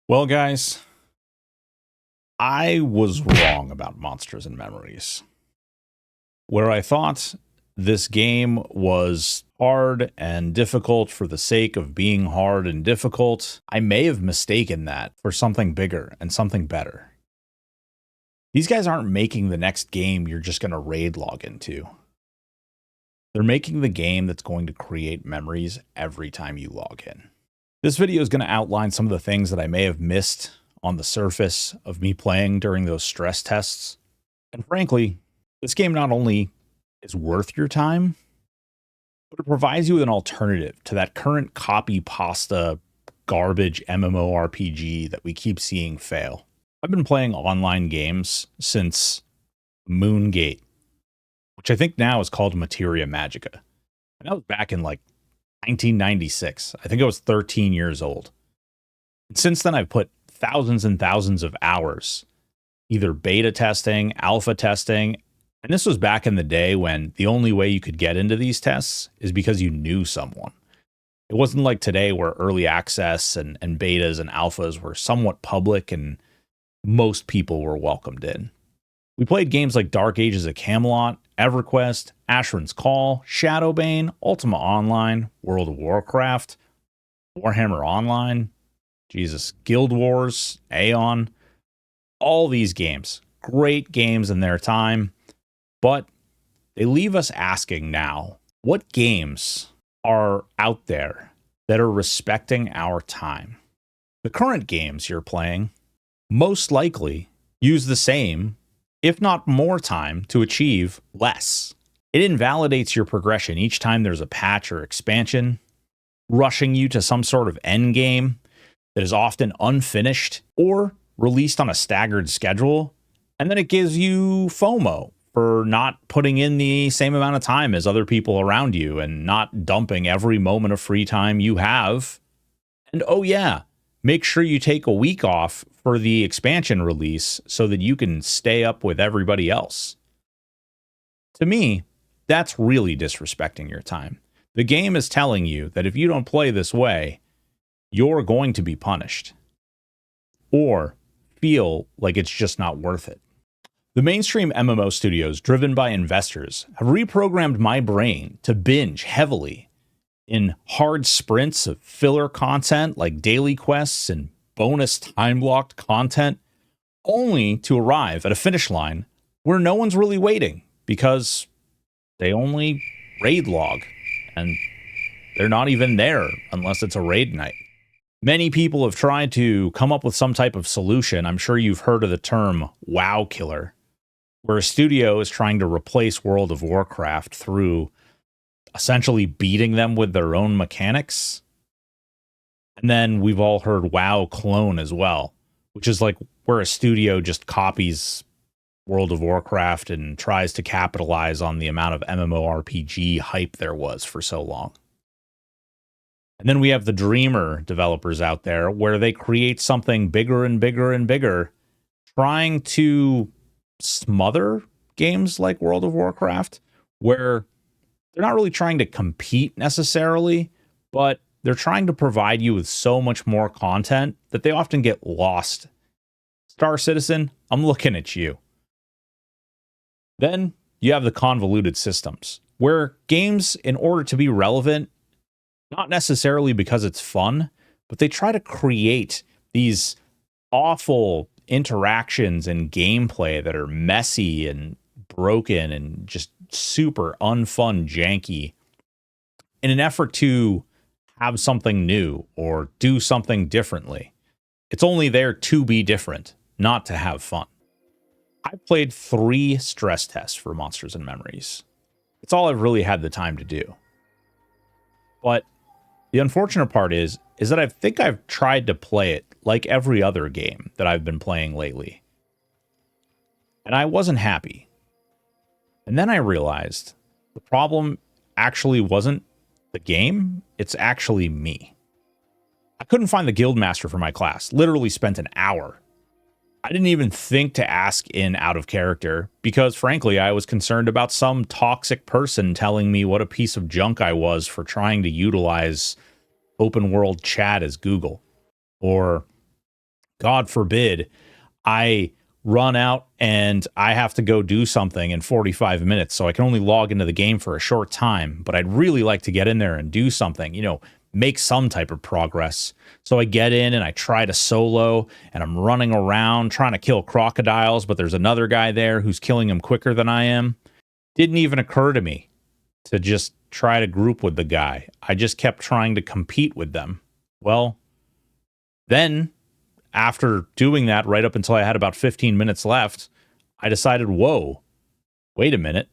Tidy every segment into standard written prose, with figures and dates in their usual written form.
Well, guys, I was wrong about Monsters and Memories. Where I thought this game was hard and difficult for the sake of being hard and difficult, I may have mistaken that for something bigger and something better. These guys aren't making the next game you're just going to raid log into. They're making the game that's going to create memories every time you log in. This video is going to outline some of the things that I may have missed on the surface of me playing during those stress tests. And frankly, this game not only is worth your time, but it provides you with an alternative to that current copy pasta garbage MMORPG that we keep seeing fail. I've been playing online games since Moongate, which I think now is called Materia Magica. And that was back in like 1996. I think I was 13 years old. And since then, I've put thousands and thousands of hours, either beta testing, alpha testing. And this was back in the day when the only way you could get into these tests is because you knew someone. It wasn't like today where early access and betas and alphas were somewhat public and most people were welcomed in. We played games like Dark Ages of Camelot, EverQuest, Asheron's Call, Shadowbane, Ultima Online, World of Warcraft, Warhammer Online, Guild Wars, Aeon. All these games, great games in their time, but they leave us asking now, what games are out there that are respecting our time? The current games you're playing most likely use the same, if not more time, to achieve less. It invalidates your progression each time there's a patch or expansion, rushing you to some sort of end game that is often unfinished or released on a staggered schedule. And then it gives you FOMO for not putting in the same amount of time as other people around you and not dumping every moment of free time you have. And oh yeah, make sure you take a week off for the expansion release so that you can stay up with everybody else. To me, that's really disrespecting your time. The game is telling you that if you don't play this way, you're going to be punished or feel like it's just not worth it. The mainstream MMO studios driven by investors have reprogrammed my brain to binge heavily in hard sprints of filler content like daily quests and bonus time-blocked content, only to arrive at a finish line where no one's really waiting because they only raid log and they're not even there unless it's a raid night. Many people have tried to come up with some type of solution. I'm sure you've heard of the term WoW killer, where a studio is trying to replace World of Warcraft through essentially beating them with their own mechanics. And then we've all heard WoW clone as well, which is like where a studio just copies World of Warcraft and tries to capitalize on the amount of MMORPG hype there was for so long. And then we have the Dreamer developers out there where they create something bigger and bigger and bigger, trying to smother games like World of Warcraft, where they're not really trying to compete necessarily, but they're trying to provide you with so much more content that they often get lost. Star Citizen, I'm looking at you. Then you have the convoluted systems, where games, in order to be relevant, not necessarily because it's fun, but they try to create these awful interactions and gameplay that are messy and broken and just super unfun, janky in an effort to have something new or do something differently. It's only there to be different, not to have fun. I've played 3 stress tests for Monsters and Memories. It's all I've really had the time to do. But the unfortunate part is that I think I've tried to play it like every other game that I've been playing lately. And I wasn't happy. And then I realized the problem actually wasn't the game, it's actually me. I couldn't find the guildmaster for my class, literally spent an hour. I didn't even think to ask in out of character because, frankly, I was concerned about some toxic person telling me what a piece of junk I was for trying to utilize open world chat as Google, or God forbid I run out and I have to go do something in 45 minutes. So I can only log into the game for a short time, but I'd really like to get in there and do something, make some type of progress. So I get in and I try to solo and I'm running around trying to kill crocodiles, but there's another guy there who's killing them quicker than I am. Didn't even occur to me to just try to group with the guy. I just kept trying to compete with them. Well, then after doing that right up until I had about 15 minutes left, I decided, whoa, wait a minute.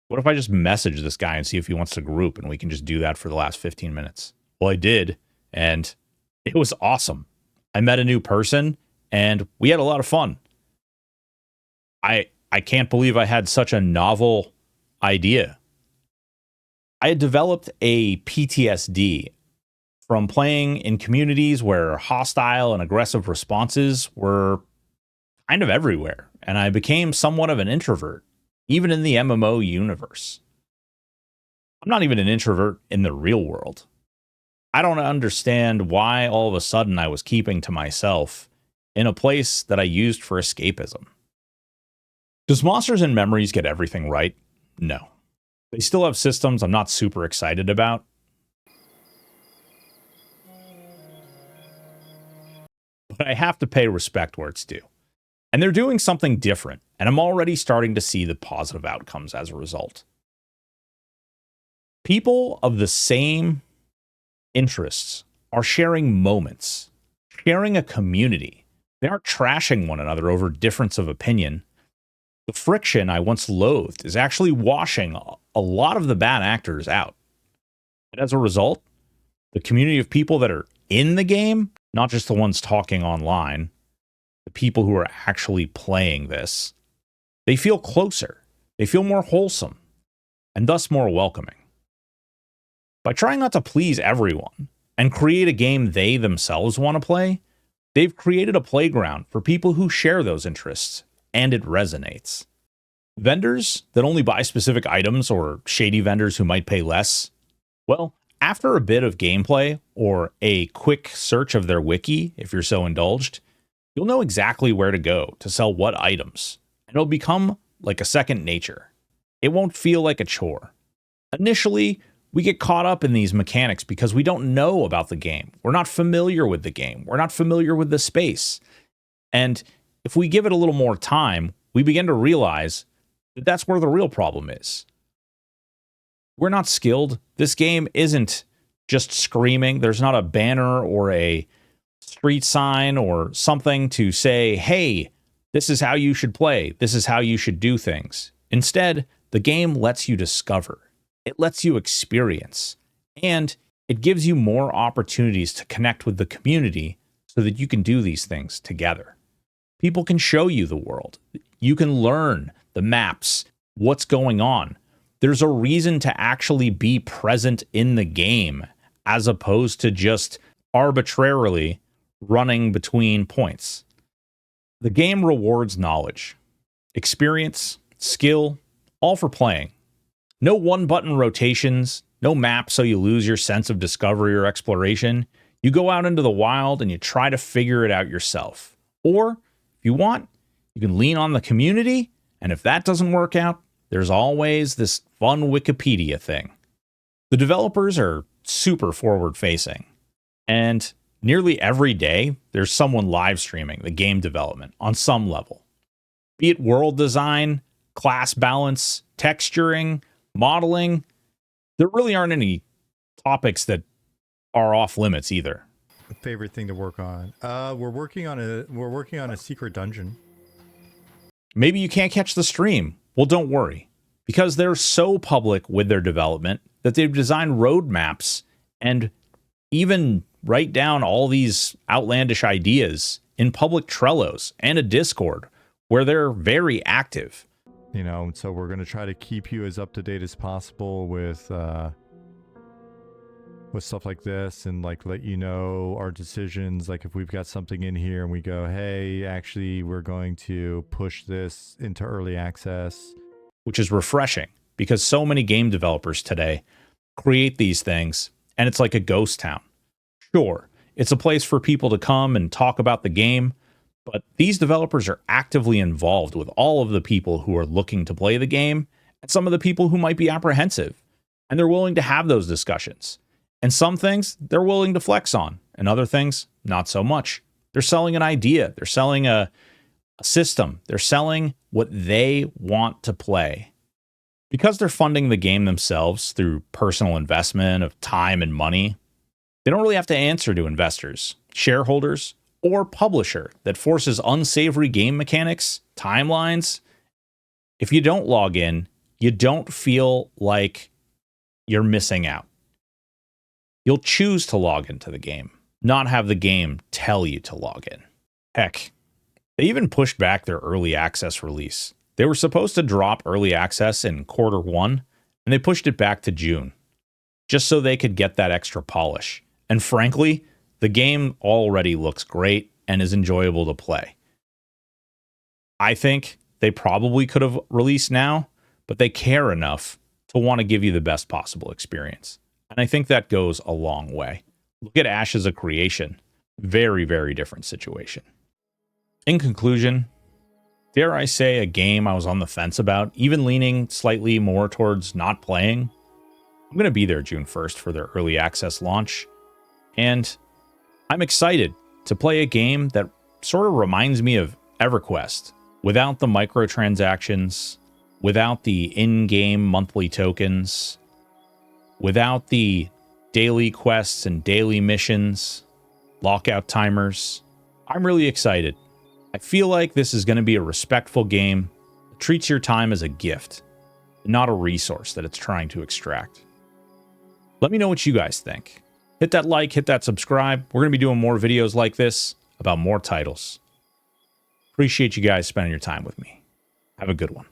What if I just message this guy and see if he wants to group and we can just do that for the last 15 minutes? Well, I did, and it was awesome. I met a new person, and we had a lot of fun. I can't believe I had such a novel idea. I had developed a PTSD from playing in communities where hostile and aggressive responses were kind of everywhere, and I became somewhat of an introvert, even in the MMO universe. I'm not even an introvert in the real world. I don't understand why all of a sudden I was keeping to myself in a place that I used for escapism. Does Monsters and Memories get everything right? No. They still have systems I'm not super excited about. But I have to pay respect where it's due. And they're doing something different, and I'm already starting to see the positive outcomes as a result. People of the same interests are sharing moments, sharing a community. They aren't trashing one another over difference of opinion. The friction I once loathed is actually washing a lot of the bad actors out. And as a result, the community of people that are in the game, not just the ones talking online, the people who are actually playing this, they feel closer, they feel more wholesome, and thus more welcoming. By trying not to please everyone and create a game they themselves want to play, they've created a playground for people who share those interests, and it resonates. Vendors that only buy specific items or shady vendors who might pay less, well, after a bit of gameplay or a quick search of their wiki, if you're so indulged, you'll know exactly where to go to sell what items, and it'll become like a second nature. It won't feel like a chore. Initially, we get caught up in these mechanics because we don't know about the game. We're not familiar with the game. We're not familiar with the space. And if we give it a little more time, we begin to realize that that's where the real problem is. We're not skilled. This game isn't just screaming. There's not a banner or a street sign or something to say, hey, this is how you should play. This is how you should do things. Instead, the game lets you discover. It lets you experience. And it gives you more opportunities to connect with the community so that you can do these things together. People can show you the world. You can learn the maps, what's going on. There's a reason to actually be present in the game as opposed to just arbitrarily running between points. The game rewards knowledge, experience, skill, all for playing. No one-button rotations, no map so you lose your sense of discovery or exploration. You go out into the wild and you try to figure it out yourself. Or, if you want, you can lean on the community, and if that doesn't work out, there's always this fun Wikipedia thing. The developers are super forward-facing, and nearly every day, there's someone live streaming the game development on some level. Be it world design, class balance, texturing, modeling, there really aren't any topics that are off limits either. Favorite thing to work on? We're working on a secret dungeon. Maybe you can't catch the stream. Well, don't worry, because they're so public with their development that they've designed roadmaps and even write down all these outlandish ideas in public Trellos and a Discord where they're very active. You know, so we're going to try to keep you as up to date as possible with stuff like this, and like let you know our decisions. Like if we've got something in here and we go, hey, actually we're going to push this into early access, which is refreshing because so many game developers today create these things and it's like a ghost town. Sure, It's a place for people to come and talk about the game. But these developers are actively involved with all of the people who are looking to play the game and some of the people who might be apprehensive. And they're willing to have those discussions. And some things they're willing to flex on, and other things, not so much. They're selling an idea. They're selling a system. They're selling what they want to play. Because they're funding the game themselves through personal investment of time and money, they don't really have to answer to investors, shareholders, or publisher that forces unsavory game mechanics, timelines. If you don't log in, you don't feel like you're missing out. You'll choose to log into the game, not have the game tell you to log in. Heck, they even pushed back their early access release. They were supposed to drop early access in Q1, and they pushed it back to June, just so they could get that extra polish. And frankly, the game already looks great and is enjoyable to play. I think they probably could have released now, but they care enough to want to give you the best possible experience. And I think that goes a long way. Look at Ash as a creation. Very, very different situation. In conclusion, dare I say a game I was on the fence about, even leaning slightly more towards not playing. I'm going to be there June 1st for their early access launch. And I'm excited to play a game that sort of reminds me of EverQuest, without the microtransactions, without the in-game monthly tokens, without the daily quests and daily missions, lockout timers. I'm really excited. I feel like this is going to be a respectful game that treats your time as a gift, not a resource that it's trying to extract. Let me know what you guys think. Hit that like, hit that subscribe. We're going to be doing more videos like this about more titles. Appreciate you guys spending your time with me. Have a good one.